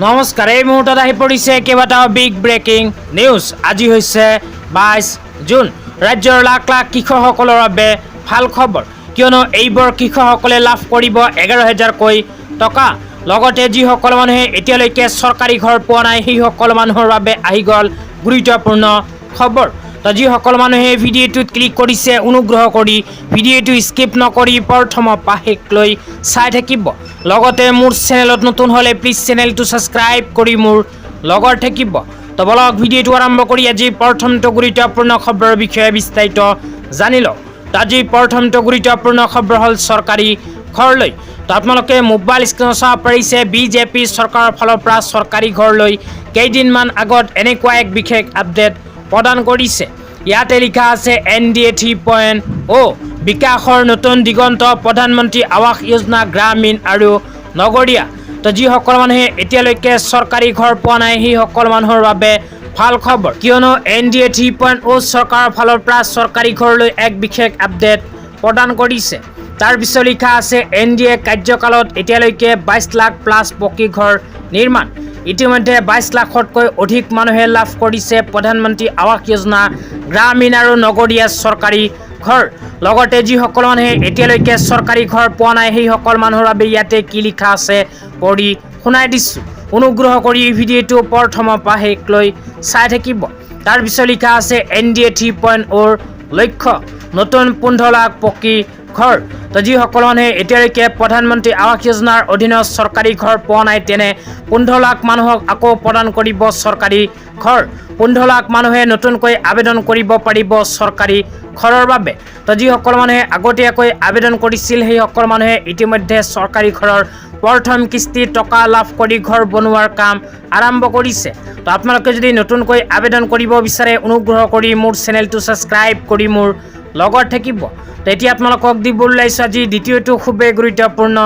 নমস্কাৰ, এই মুহূৰ্তত আহি পৰিছে কেইবাটাও বিগ ব্ৰেকিং নিউজ। আজি হৈছে 22 জুন। ৰাজ্যৰ লাখ লাখ কৃষকসকলৰ বাবে ভাল খবৰ, কিয়নো এইবোৰ কৃষকসকলে লাভ কৰিব 11,000কৈ টকা। লগতে যিসকল মানুহে এতিয়ালৈকে চৰকাৰী ঘৰ পোৱা নাই সেইসকল মানুহৰ বাবে আহি গ'ল গুৰুত্বপূৰ্ণ খবৰ। তো যিসকল মানুহে ভিডিঅ'টোত ক্লিক কৰিছে, অনুগ্ৰহ কৰি ভিডিঅ'টো স্কিপ নকৰি প্ৰথমৰ পৰা শেষলৈ চাই থাকিব। লগতে মোৰ চেনেলত নতুন হ'লে প্লিজ চেনেলটো ছাবস্ক্ৰাইব কৰি মোৰ লগত থাকিব। তো বলক ভিডিঅ'টো আৰম্ভ কৰি আজি প্ৰথমটো গুৰুত্বপূৰ্ণ খবৰৰ বিষয়ে বিস্তাৰিত জানি লওঁ। তো আজি প্ৰথমটো গুৰুত্বপূৰ্ণ খবৰ হ'ল চৰকাৰী ঘৰলৈ। তো আপোনালোকে মোবাইল স্ক্ৰীণত চাব পাৰিছে, বিজেপি চৰকাৰৰ ফালৰ পৰা চৰকাৰী ঘৰলৈ কেইদিনমান আগত এনেকুৱা এক বিশেষ আপডেট প্ৰদান কৰিছে। ইয়াতে লিখা আছে NDA 3.0 বিকাশৰ নতুন দিগন্ত, প্ৰধানমন্ত্ৰী আৱাস যোজনা গ্ৰামীণ আৰু নগৰীয়া। তো যিসকল মানুহে এতিয়ালৈকে চৰকাৰী ঘৰ পোৱা নাই সেইসকল মানুহৰ বাবে ভাল খবৰ, কিয়নো NDA 3.0 চৰকাৰৰ ফালৰ পৰা চৰকাৰী ঘৰলৈ এক বিশেষ আপডেট প্ৰদান কৰিছে। তাৰপিছত লিখা আছে NDA কাৰ্যকালত এতিয়ালৈকে 22 লাখ প্লাছ পকী ঘৰ নিৰ্মাণ। ইতিমধ্যে 22 লাখতকৈ অধিক মানুহে লাভ কৰিছে প্ৰধানমন্ত্ৰী আৱাস যোজনা গ্ৰামীণ আৰু নগৰীয়া চৰকাৰী ঘৰ। লগতে যিসকল মানুহে এতিয়ালৈকে চৰকাৰী ঘৰ পোৱা নাই সেইসকল মানুহৰ বাবে ইয়াতে কি লিখা আছে পঢ়ি শুনাই দিছোঁ। অনুগ্ৰহ কৰি ভিডিঅ'টো প্ৰথমৰ পৰা শেষলৈ চাই থাকিব। তাৰপিছত লিখা আছে NDA 3.0 লক্ষ্য নতুন 15 লাখ পকী ঘৰ। তো যিসকল মানুহে এতিয়ালৈকে প্ৰধানমন্ত্ৰী আৱাস যোজনাৰ অধীনত চৰকাৰী ঘৰ পোৱা নাই তেনে 15 লাখ মানুহক আকৌ প্ৰদান কৰিব চৰকাৰী ঘৰ। 15 লাখ মানুহে নতুনকৈ আবেদন কৰিব পাৰিব চৰকাৰী ঘৰৰ বাবে। তো যিসকল মানুহে আগতীয়াকৈ আবেদন কৰিছিল সেইসকল মানুহে ইতিমধ্যে চৰকাৰী ঘৰৰ প্ৰথম কিস্তি টকা লাভ কৰি ঘৰ বনোৱাৰ কাম আৰম্ভ কৰিছে। তো আপোনালোকে যদি নতুনকৈ আবেদন কৰিব বিচাৰে অনুগ্ৰহ কৰি মোৰ চেনেলটো ছাবস্ক্ৰাইব কৰি মোৰ লগত থাকিব। তো এতিয়া আপোনালোকক দিবলৈ ওলাইছোঁ আজি দ্বিতীয়টো খুবেই গুৰুত্বপূৰ্ণ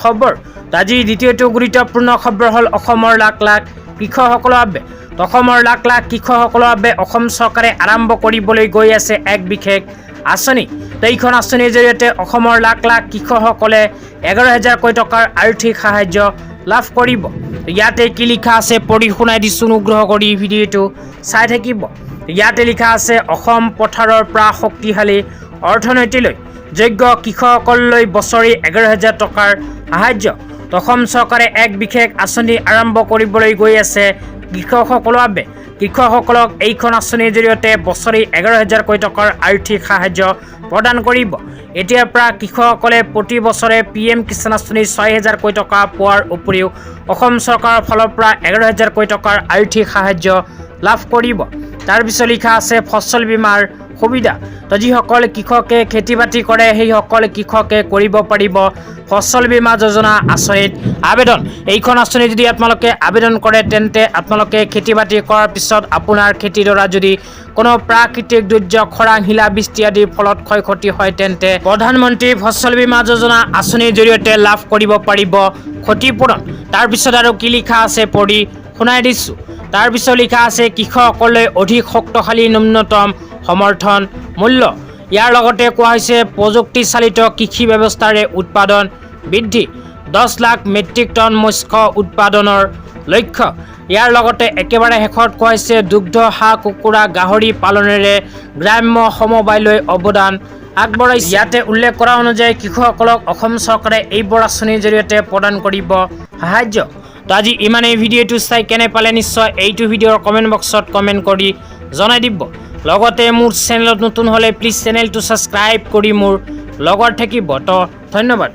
খবৰ। তো আজি দ্বিতীয়টো গুৰুত্বপূৰ্ণ খবৰ হ'ল অসমৰ লাখ লাখ কৃষকসকলৰ বাবে। তো অসমৰ লাখ লাখ কৃষকসকলৰ বাবে অসম চৰকাৰে আৰম্ভ কৰিবলৈ গৈ আছে এক বিশেষ আঁচনি। তো এইখন আঁচনিৰ জৰিয়তে অসমৰ লাখ লাখ কৃষকসকলে 11,000কৈ টকাৰ আৰ্থিক সাহায্য লাভ কৰিব। ইয়াতে কি লিখা আছে পঢ়ি শুনাই দিছোঁ, অনুগ্ৰহ কৰি ভিডিঅ'টো চাই থাকিব। ইয়াতে লিখা আছে অসম পথাৰৰ পৰা শক্তিশালী অৰ্থনীতিলৈ যোগ্য কৃষকসকললৈ বছৰি 11,000 টকাৰ সাহায্য। অসম চৰকাৰে এক বিশেষ আঁচনি আৰম্ভ কৰিবলৈ গৈ আছে কৃষকসকলৰ বাবে। কৃষকসকলক এইখন আঁচনিৰ জৰিয়তে বছৰি 11,000কৈ টকাৰ আৰ্থিক সাহায্য প্ৰদান কৰিব। এতিয়াৰ পৰা কৃষকসকলে প্ৰতি বছৰে PM কিষাণ আঁচনিৰ 6,000কৈ টকা পোৱাৰ উপৰিও অসম চৰকাৰৰ ফালৰ পৰা 11,000কৈ টকাৰ আৰ্থিক সাহায্য লাভ কৰিব। তাৰপিছত লিখা আছে ফচল বীমাৰ সুবিধা। তো যিসকল কৃষকে খেতি বাতি কৰে সেইসকল কৃষকে কৰিব পাৰিব ফচল বীমা যোজনা আঁচনিত আবেদন। এইখন আঁচনি যদি আপোনালোকে আবেদন কৰে তেন্তে আপোনালোকে খেতি বাতি কৰাৰ পিছত আপোনাৰ খেতিডৰা যদি কোনো প্ৰাকৃতিক দুৰ্যোগ, খৰাং, শিলাবৃষ্টি আদিৰ ফলত ক্ষয় ক্ষতি হয় তেন্তে প্ৰধানমন্ত্ৰী ফচল বীমা যোজনা আঁচনিৰ জৰিয়তে লাভ কৰিব পাৰিব ক্ষতিপূৰণ। তাৰপিছত আৰু কি লিখা আছে পঢ়ি শুনাই দিছোঁ। তাৰপিছত লিখা আছে কৃষকসকলে অধিক শক্তিশালী ন্যূনতম সমৰ্থন মূল্য। ইয়াৰ লগতে কোৱা হৈছে প্ৰযুক্তিচালিত কৃষি ব্যৱস্থাৰে উৎপাদন বৃদ্ধি, 10 লাখ মেট্ৰিক টন মৎস্য উৎপাদনৰ লক্ষ্য। ইয়াৰ লগতে একেবাৰে শেষত কোৱা হৈছে দুগ্ধ, হাঁহ, কুকুৰা, গাহৰি পালনেৰে গ্ৰাম্য সমবায়লৈ অৱদান আগবঢ়াইছে। ইয়াতে উল্লেখ কৰা অনুযায়ী কৃষকসকলক অসম চৰকাৰে এইবোৰ আঁচনিৰ জৰিয়তে প্ৰদান কৰিব সাহায্য। তো আজি ইমানেই। ভিডিঅ'টো চাই কেনে পালে নিশ্চয় এইটো ভিডিঅ'ৰ কমেণ্ট বক্সত কমেণ্ট কৰি জনাই দিব। লগতে মোৰ চেনেলত নতুন হ'লে প্লিজ চেনেলটো ছাবস্ক্ৰাইব কৰি মোৰ লগত থাকিব। তো ধন্যবাদ।